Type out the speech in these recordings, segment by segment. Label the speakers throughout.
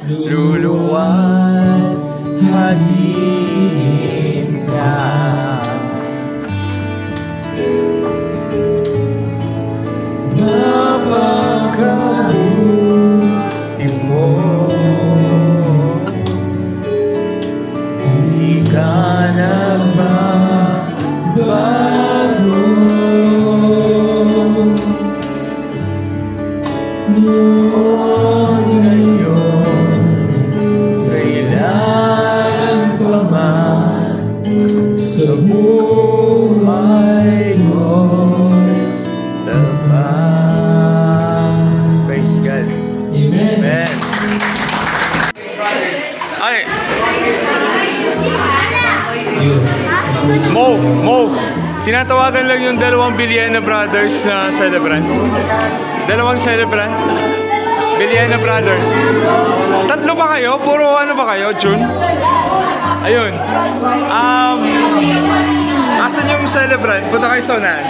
Speaker 1: kaluluwan, hatiin ka. Napakabuti mo, di ka nagbabago. Noon ngayon, kailan pa man sa buhay ko'y tapat. Praise God. Amen. Amen. Ay! Mo! Tinatawagan lang yung 2 Villena Brothers na celebrant. 2 celebrant. Villena Brothers. 3 ba kayo? Puro ano ba kayo? June? Ayun. Asan yung celebrant? Punta kayo sa unahan.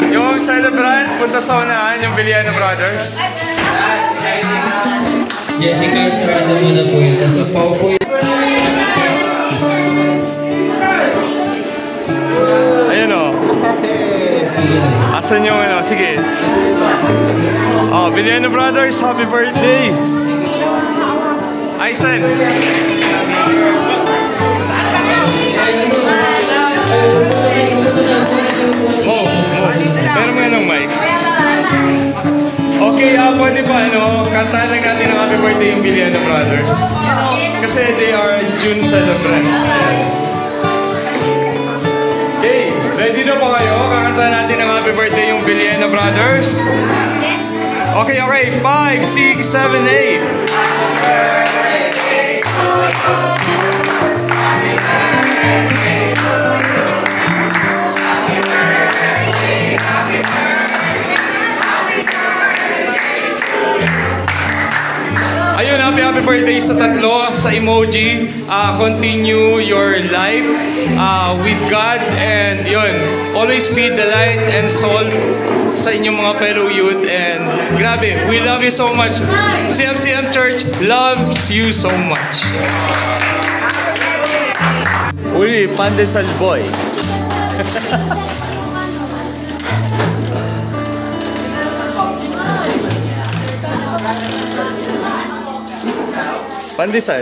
Speaker 1: Yung celebrant, punta sa unahan, yung Villena Brothers.
Speaker 2: Jessica, sarado mo na po yun. Nasa pau po yun.
Speaker 1: Ayun o. Asan yung ano? Sige. Oh, Villena Brothers, happy birthday! Aisen! Meron mo yan ng mic? Okay, pwede pa kantahan lang natin ng happy birthday yung Villena Brothers. Kasi they are June celebrants. Okay, ready na ba kayo? Kakantahan natin ng happy birthday yung Villena Brothers. Okay, 5, 6, 7, 8. Ayun, happy birthday sa 3, sa emoji. Continue your life with God, and yun, always be the light and salt sa inyong mga fellow youth. And grabe, we love you so much. CMCM Church loves you so much. Uli, Pandesal Boy. Pandesal.